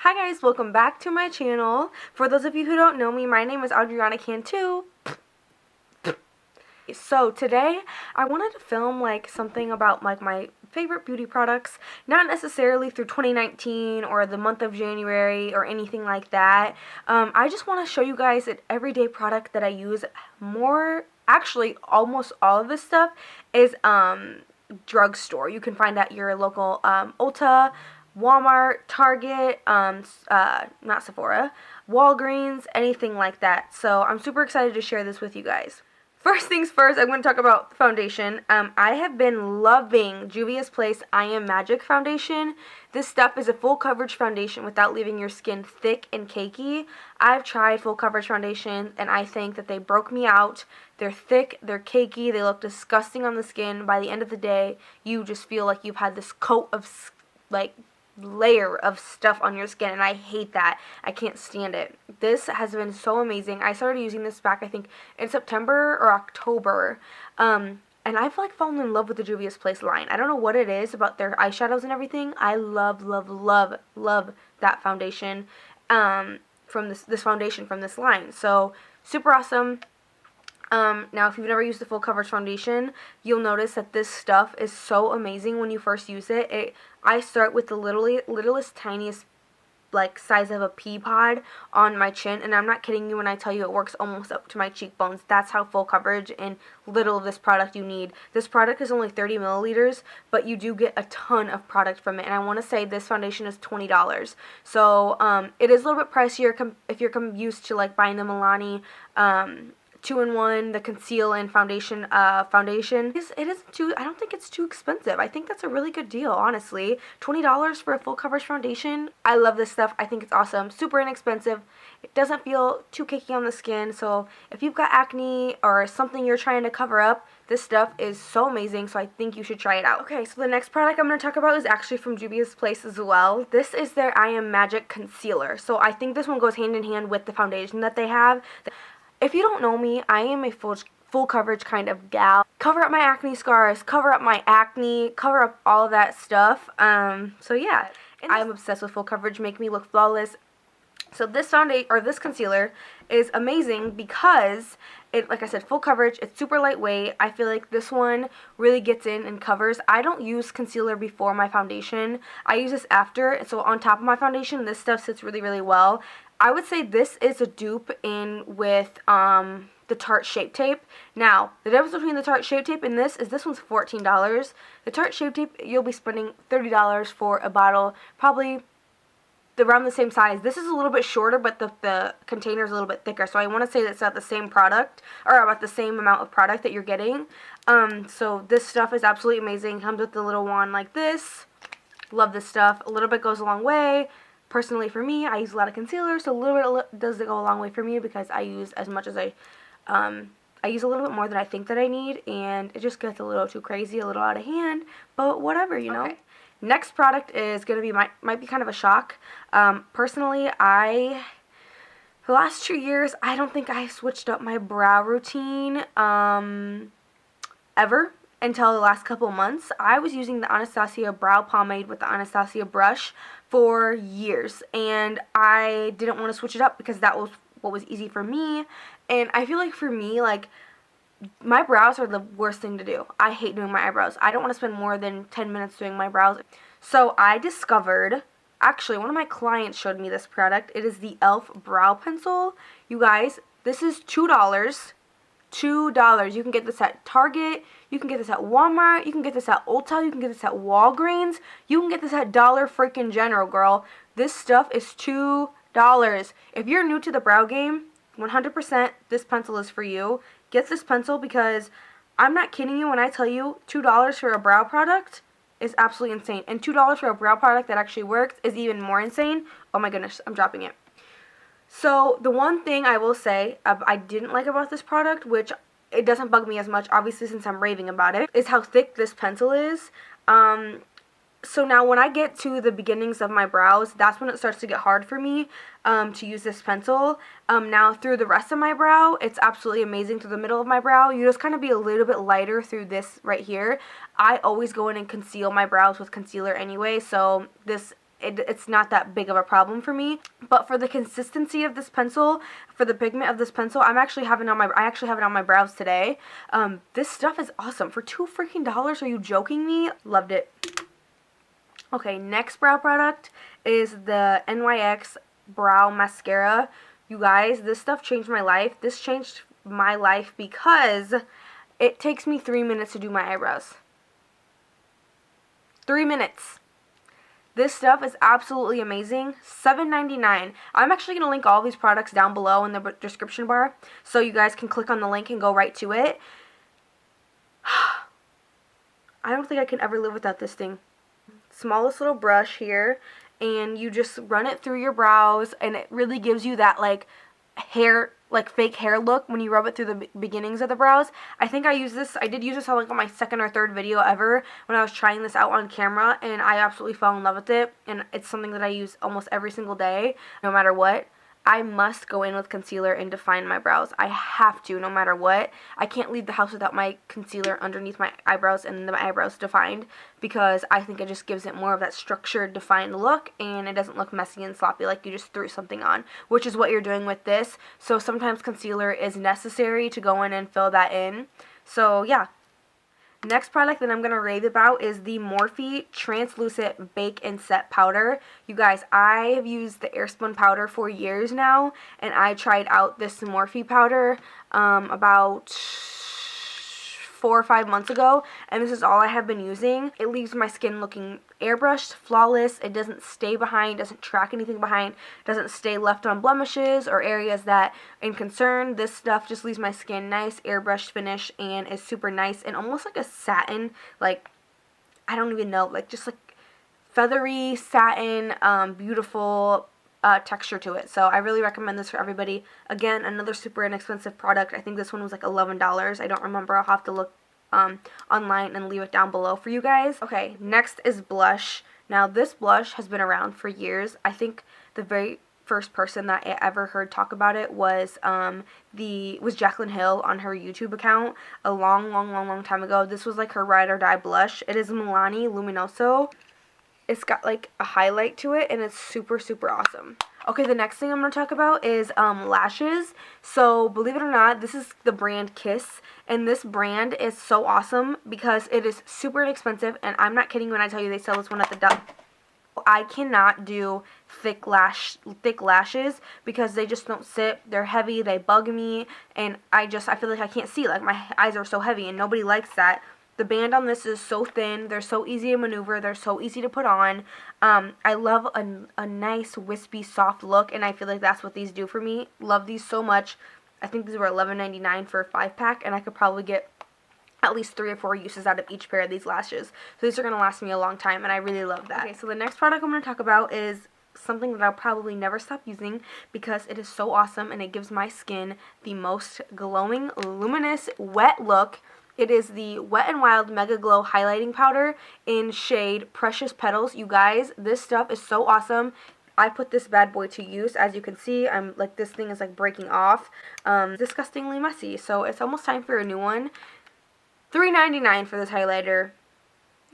Hi guys, welcome back to my channel. For those of you who don't know me, my name is Adriana Cantu. So today I wanted to film like something about like my favorite beauty products, not necessarily through 2019 or the month of January or anything like that. I just want to show you guys an everyday product that I use more. Actually, almost all of this stuff is drugstore. You can find at your local Ulta, Walmart, Target, not Sephora, Walgreens, anything like that. So I'm super excited to share this with you guys. First things first, I'm going to talk about foundation. I have been loving Juvias Place I Am Magic foundation. This stuff is a full coverage foundation without leaving your skin thick and cakey. I've tried full coverage foundation and I think that they broke me out. They're thick, they're cakey, they look disgusting on the skin. By the end of the day, you just feel like you've had this coat of like layer of stuff on your skin, and I hate that. I can't stand it. This has been so amazing. I started using this back I think in September or October, and I've like fallen in love with the Juvias Place line. I don't know what it is about their eyeshadows and everything. I love that foundation from this foundation from this line. So super awesome. Now, if you've never used the full coverage foundation, you'll notice that this stuff is so amazing when you first use it. I start with the littlest, tiniest, like, size of a pea pod on my chin, and I'm not kidding you when I tell you it works almost up to my cheekbones. That's how full coverage and little of this product you need. This product is only 30 milliliters, but you do get a ton of product from it, and I want to say this foundation is $20. So, it is a little bit pricier if you're used to, like, buying the Milani, 2-in-1, the conceal and foundation. It isn't too. I don't think it's too expensive. I think that's a really good deal, honestly. $20 for a full coverage foundation. I love this stuff. I think it's awesome. Super inexpensive. It doesn't feel too cakey on the skin. So if you've got acne or something you're trying to cover up, this stuff is so amazing. So I think you should try it out. Okay, so the next product I'm going to talk about is actually from Juvias Place as well. This is their I Am Magic concealer. So I think this one goes hand in hand with the foundation that they have. If you don't know me, I am a full coverage kind of gal. Cover up my acne scars, cover up my acne, cover up all of that stuff. So yeah, I'm obsessed with full coverage, make me look flawless. So this this concealer is amazing because it, like I said, full coverage, it's super lightweight. I feel like this one really gets in and covers. I don't use concealer before my foundation. I use this after, so on top of my foundation, this stuff sits really, really well. I would say this is a dupe in with the Tarte Shape Tape. Now, the difference between the Tarte Shape Tape and this is this one's $14. The Tarte Shape Tape, you'll be spending $30 for a bottle, probably around the same size. This is a little bit shorter, but the container is a little bit thicker. So I want to say that's about the same product, or about the same amount of product that you're getting. So this stuff is absolutely amazing. Comes with the little wand like this. Love this stuff. A little bit goes a long way. Personally, for me, I use a lot of concealer, so a little bit does go a long way for me because I use as much as I use a little bit more than I think that I need, and it just gets a little too crazy, a little out of hand, but whatever, you know. Okay. Next product is going to be, might be kind of a shock. Personally, the last 2 years, I don't think I switched up my brow routine, ever. Until the last couple months. I was using the Anastasia brow pomade with the Anastasia brush for years, and I didn't want to switch it up because that was what was easy for me. And I feel like for me, like, my brows are the worst thing to do. I hate doing my eyebrows. I don't want to spend more than 10 minutes doing my brows. So I discovered, actually one of my clients showed me this product. It is the e.l.f. brow pencil. You guys, this is $2. $2. You can get this at Target, you can get this at Walmart, you can get this at Ulta, you can get this at Walgreens, you can get this at Dollar freaking General, girl. This stuff is $2. If you're new to the brow game, 100% this pencil is for you. Get this pencil because I'm not kidding you when I tell you $2 for a brow product is absolutely insane. And $2 for a brow product that actually works is even more insane. Oh my goodness, I'm dropping it. So, the one thing I will say I didn't like about this product, which it doesn't bug me as much, obviously, since I'm raving about it, is how thick this pencil is. So now when I get to the beginnings of my brows, that's when it starts to get hard for me to use this pencil. Now, through the rest of my brow, it's absolutely amazing. Through the middle of my brow, you just kind of be a little bit lighter through this right here. I always go in and conceal my brows with concealer anyway, so this it's not that big of a problem for me. But for the consistency of this pencil, for the pigment of this pencil, I actually have it on my brows today. This stuff is awesome. For $2 freaking dollars, are you joking me? Loved it. Okay, next brow product is the NYX Brow Mascara. You guys, this stuff changed my life. This changed my life because it takes me 3 minutes to do my eyebrows. 3 minutes. This stuff is absolutely amazing. $7.99. I'm actually going to link all these products down below in the description bar, so you guys can click on the link and go right to it. I don't think I can ever live without this thing. Smallest little brush here, and you just run it through your brows, and it really gives you that like hair, like fake hair look when you rub it through the beginnings of the brows. I think I did use this on like my second or third video ever when I was trying this out on camera, and I absolutely fell in love with it, and it's something that I use almost every single day, no matter what. I must go in with concealer and define my brows. I have to, no matter what. I can't leave the house without my concealer underneath my eyebrows and the eyebrows defined, because I think it just gives it more of that structured, defined look, and it doesn't look messy and sloppy like you just threw something on, which is what you're doing with this. So sometimes concealer is necessary to go in and fill that in. So yeah. Next product that I'm going to rave about is the Morphe Translucent Bake and Set Powder. You guys, I have used the Airspun powder for years now, and I tried out this Morphe powder about 4 or 5 months ago, and this is all I have been using. It leaves my skin looking airbrushed, flawless. It doesn't stay behind, doesn't track anything behind, doesn't stay left on blemishes or areas that in concern. This stuff just leaves my skin nice, airbrushed finish, and is super nice and almost like a satin, like, I don't even know, like just like feathery satin, beautiful texture to it. So I really recommend this for everybody. Again, another super inexpensive product. I think this one was like $11. I don't remember. I'll have to look online and leave it down below for you guys. Okay, next is blush. Now this blush has been around for years. I think the very first person that I ever heard talk about it was Jaclyn Hill on her YouTube account a long time ago. This was like her ride or die blush. It is Milani Luminoso. It's got like a highlight to it, and it's super awesome. Okay, the next thing I'm going to talk about is lashes. So believe it or not, this is the brand Kiss, and this brand is so awesome because it is super inexpensive, and I'm not kidding when I tell you they sell this one at the dump. I cannot do thick lashes because they just don't sit. They're heavy, they bug me, and I feel like I can't see. Like my eyes are so heavy, and nobody likes that. The band on this is so thin. They're so easy to maneuver. They're so easy to put on. I love a nice, wispy, soft look, and I feel like that's what these do for me. Love these so much. I think these were $11.99 for a 5-pack, and I could probably get at least 3 or 4 uses out of each pair of these lashes. So these are going to last me a long time, and I really love that. Okay, so the next product I'm going to talk about is something that I'll probably never stop using because it is so awesome, and it gives my skin the most glowing, luminous, wet look. It is the Wet n Wild Mega Glow Highlighting Powder in shade Precious Petals. You guys, this stuff is so awesome. I put this bad boy to use. As you can see, I'm like, this thing is like breaking off. Disgustingly messy. So it's almost time for a new one. $3.99 for this highlighter.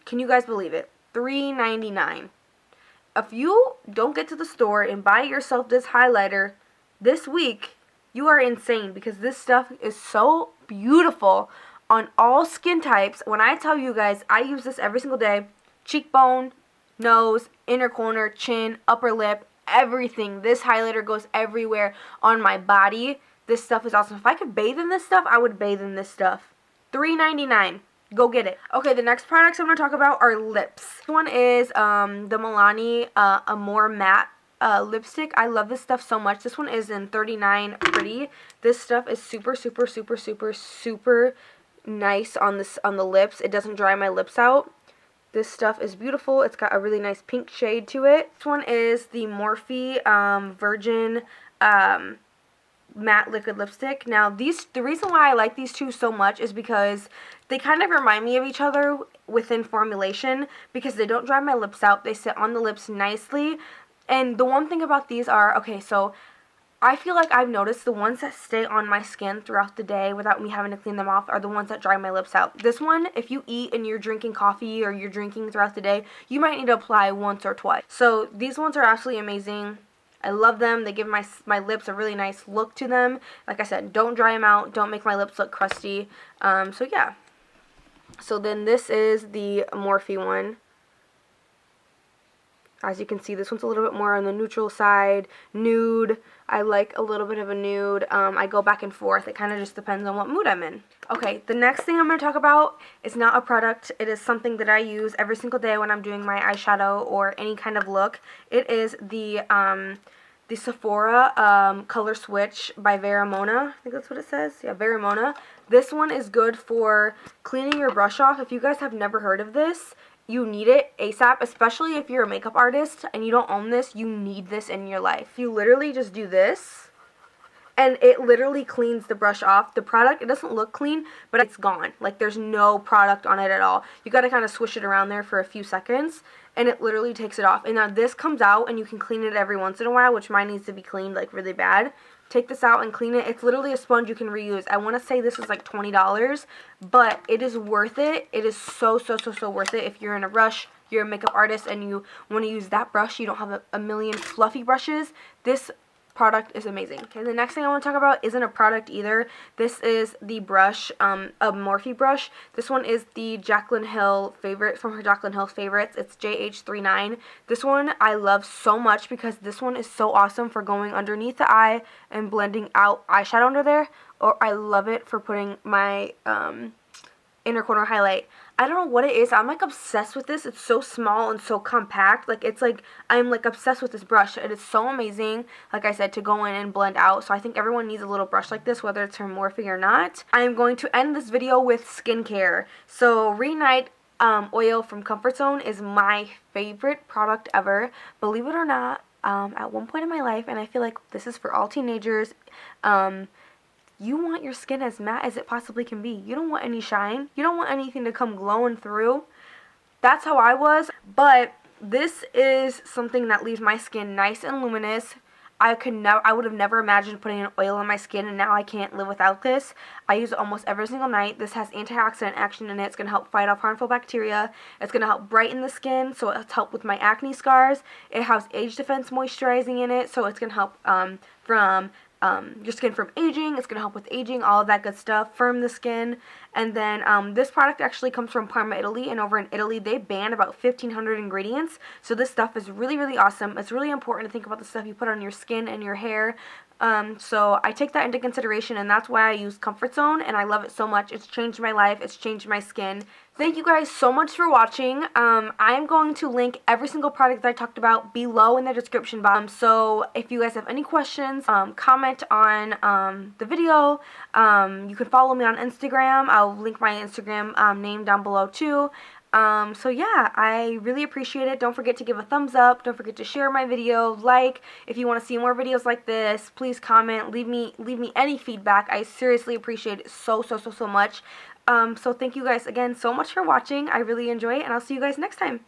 Can you guys believe it? $3.99. If you don't get to the store and buy yourself this highlighter this week, you are insane because this stuff is so beautiful on all skin types. When I tell you guys, I use this every single day. Cheekbone, nose, inner corner, chin, upper lip, everything. This highlighter goes everywhere on my body. This stuff is awesome. If I could bathe in this stuff, I would bathe in this stuff. $3.99. Go get it. Okay, the next products I'm going to talk about are lips. This one is the Milani Amore Matte lipstick. I love this stuff so much. This one is in 39 Pretty. This stuff is super nice on the lips. It doesn't dry my lips out. This stuff is beautiful. It's got a really nice pink shade to it. This one is the Morphe Virgin matte liquid lipstick. Now the reason why I like these two so much is because they kind of remind me of each other within formulation because they don't dry my lips out. They sit on the lips nicely. And the one thing about these are, okay, so I feel like I've noticed the ones that stay on my skin throughout the day without me having to clean them off are the ones that dry my lips out. This one, if you eat and you're drinking coffee or you're drinking throughout the day, you might need to apply once or twice. So these ones are absolutely amazing. I love them. They give my lips a really nice look to them. Like I said, don't dry them out. Don't make my lips look crusty. So yeah. So then this is the Morphe one. As you can see, this one's a little bit more on the neutral side. Nude. I like a little bit of a nude. I go back and forth. It kind of just depends on what mood I'm in. Okay, the next thing I'm going to talk about is not a product. It is something that I use every single day when I'm doing my eyeshadow or any kind of look. It is the Sephora Color Switch by Vera Mona. I think that's what it says. Yeah, Vera Mona. This one is good for cleaning your brush off. If you guys have never heard of this, you need it ASAP, especially if you're a makeup artist and you don't own this. You need this in your life. You literally just do this, and it literally cleans the brush off. The product, it doesn't look clean, but it's gone. Like, there's no product on it at all. You got to kind of swish it around there for a few seconds, and it literally takes it off. And now this comes out, and you can clean it every once in a while, which mine needs to be cleaned, like, really bad. Take this out and clean it. It's literally a sponge you can reuse. I want to say this is like $20, but it is worth it. It is so worth it. If you're in a rush, you're a makeup artist, and you want to use that brush, you don't have a million fluffy brushes, this product is amazing. Okay, the next thing I want to talk about isn't a product either. This is the brush, a Morphe brush. This one is the Jaclyn Hill favorite, from her Jaclyn Hill favorites. It's JH39. This one I love so much because this one is so awesome for going underneath the eye and blending out eyeshadow under there. Or I love it for putting my inner corner highlight. I don't know what it is. I'm like obsessed with this. It's so small and so compact. Like, it's like I'm like obsessed with this brush. It is so amazing, like I said, to go in and blend out. So I think everyone needs a little brush like this, whether it's from Morphe or not. I am going to end this video with skincare. So Reignite oil from Comfort Zone is my favorite product ever. Believe it or not, at one point in my life, and I feel like this is for all teenagers, you want your skin as matte as it possibly can be. You don't want any shine. You don't want anything to come glowing through. That's how I was. But this is something that leaves my skin nice and luminous. I would have never imagined putting an oil on my skin, and now I can't live without this. I use it almost every single night. This has antioxidant action in it. It's going to help fight off harmful bacteria. It's going to help brighten the skin, so it's help with my acne scars. It has age defense moisturizing in it, so it's going to help from your skin from aging. It's going to help with aging, all of that good stuff, firm the skin. And then this product actually comes from Parma, Italy, and over in Italy they ban about 1,500 ingredients, so this stuff is really awesome. It's really important to think about the stuff you put on your skin and your hair. So I take that into consideration, and that's why I use Comfort Zone, and I love it so much. It's changed my life. It's changed my skin. Thank you guys so much for watching. I'm going to link every single product that I talked about below in the description box. So if you guys have any questions, comment on the video. You can follow me on Instagram. I'll link my Instagram name down below too. So yeah, I really appreciate it. Don't forget to give a thumbs up. Don't forget to share my video, like. If you want to see more videos like this, please comment. Leave me any feedback. I seriously appreciate it so much. So thank you guys again so much for watching. I really enjoy it, and I'll see you guys next time.